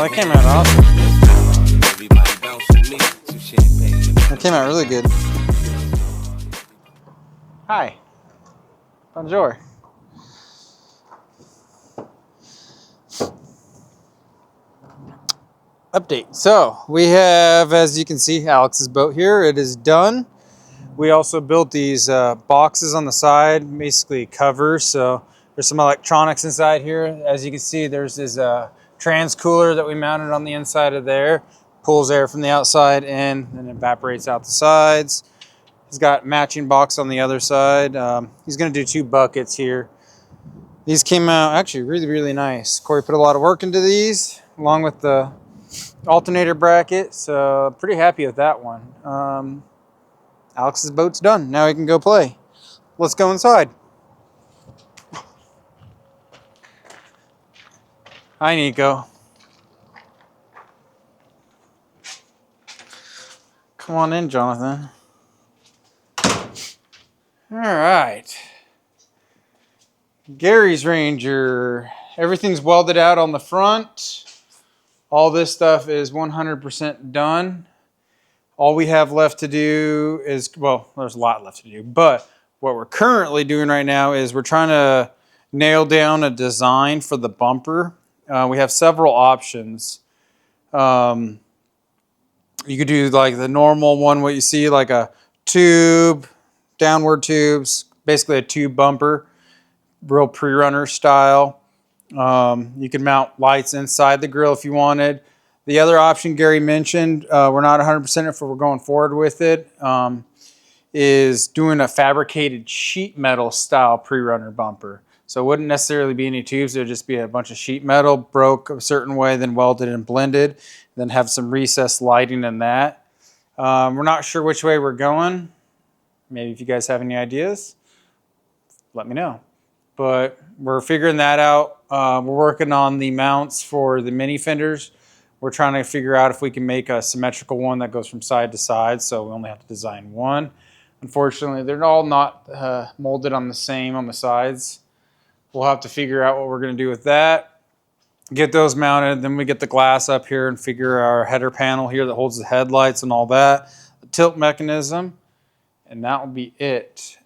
that came out awesome. That came out really good. Hi. Bonjour. Update. So we have, as you can see, Alex's boat here. It is done. We also built these boxes on the side, basically covers. So there's some electronics inside here. As you can see, there's this trans cooler that we mounted on the inside of there. Pulls air from the outside in and evaporates out the sides. He's got matching box on the other side. He's going to do 2 buckets here. These came out actually really, really nice. Corey put a lot of work into these, along with the alternator bracket. So pretty happy with that one. Alex's boat's done. Now he can go play. Let's go inside. Hi, Nico. Come on in, Jonathan. All right. Gary's Ranger. Everything's welded out on the front. All this stuff is 100% done. All we have left to do is, well, there's a lot left to do, but what we're currently doing right now is we're trying to nail down a design for the bumper. We have several options. You could do like the normal one, what you see, like a tube, downward tubes, basically a tube bumper, real pre-runner style. You can mount lights inside the grill if you wanted. The other option Gary mentioned, we're not 100% if we're going forward with it, is doing a fabricated sheet metal style pre-runner bumper. So it wouldn't necessarily be any tubes. It would just be a bunch of sheet metal broke a certain way, then welded and blended, then have some recessed lighting in that. We're not sure which way we're going. Maybe if you guys have any ideas, let me know. But we're figuring that out. We're working on the mounts for the mini fenders. We're trying to figure out if we can make a symmetrical one that goes from side to side, so we only have to design one. Unfortunately, they're all not molded on the same on the sides. We'll have to figure out what we're going to do with that. Get those mounted, then we get the glass up here and figure our header panel here that holds the headlights and all that, the tilt mechanism, and that will be it.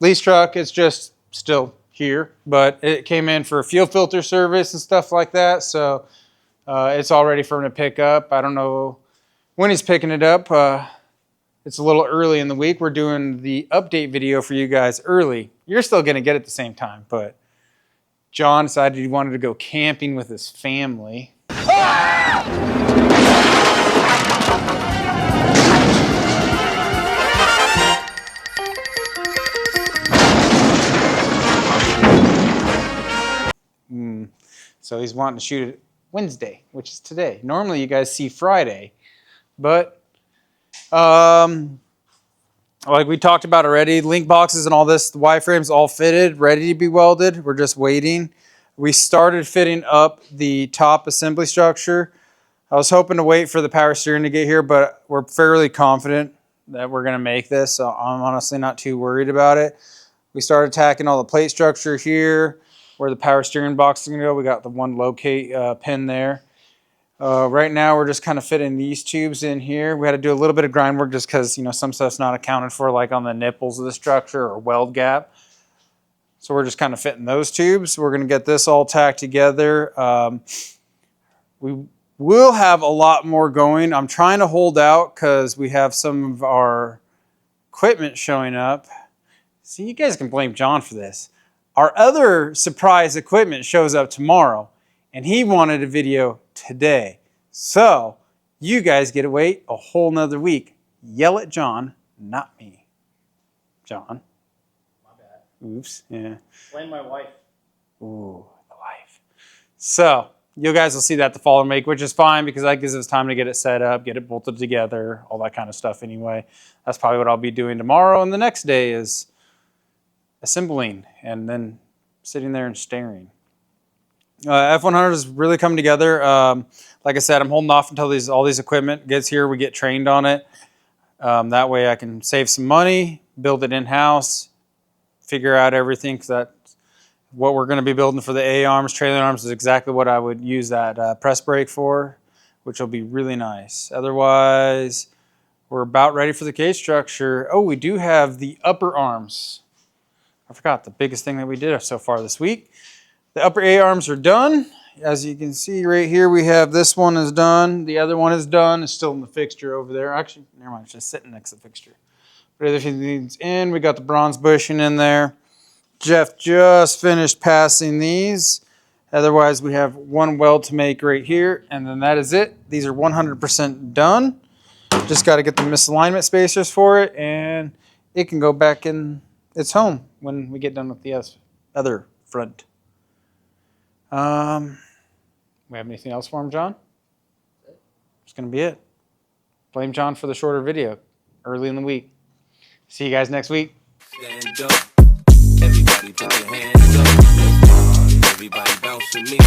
Lease truck is just still here, but it came in for a fuel filter service and stuff like that, so it's all ready for him to pick up. I don't know when he's picking it up. It's a little early in the week. We're doing the update video for you guys early. You're still going to get it at the same time, but John decided he wanted to go camping with his family. So he's wanting to shoot it Wednesday, which is today. Normally you guys see Friday, but like we talked about already, link boxes and all this, the Y-frame's all fitted, ready to be welded. We're just waiting. We started fitting up the top assembly structure. I was hoping to wait for the power steering to get here, but we're fairly confident that we're going to make this, so I'm honestly not too worried about it. We started tacking all the plate structure here, where the power steering box is going to go. We got the one locate pin there. Right now we're just kind of fitting these tubes in here. We had to do a little bit of grind work just because, you know, some stuff's not accounted for, like on the nipples of the structure or weld gap. So we're just kind of fitting those tubes. We're going to get this all tacked together. We will have a lot more going. I'm trying to hold out because we have some of our equipment showing up. See, you guys can blame John for this. Our other surprise equipment shows up tomorrow, and he wanted a video today. So you guys get to wait a whole nother week. Yell at John, not me. John. My bad. Oops. Yeah. Blame my wife. Ooh, the wife. So you guys will see that the following week, which is fine because that gives us time to get it set up, get it bolted together, all that kind of stuff anyway. That's probably what I'll be doing tomorrow. And the next day is assembling and then sitting there and staring. F100 is really coming together. Like I said, I'm holding off until all these equipment gets here. We get trained on it. That way I can save some money, build it in-house, figure out everything. Because if what we're going to be building for the A-arms, trailer arms is exactly what I would use that press brake for, which will be really nice. Otherwise, we're about ready for the cage structure. Oh, we do have the upper arms. I forgot the biggest thing that we did so far this week. The upper A-arms are done. As you can see right here, we have this one is done. The other one is done. It's still in the fixture over there. Actually, never mind. It's just sitting next to the fixture. But everything's in. We got the bronze bushing in there. Jeff just finished passing these. Otherwise, we have one weld to make right here, and then that is it. These are 100% done. Just got to get the misalignment spacers for it, and it can go back in its home when we get done with the other front. We have anything else for him, John? It's going to be it. Blame John for the shorter video early in the week. See you guys next week. Stand up. Everybody put your hands up. Everybody bounce with me.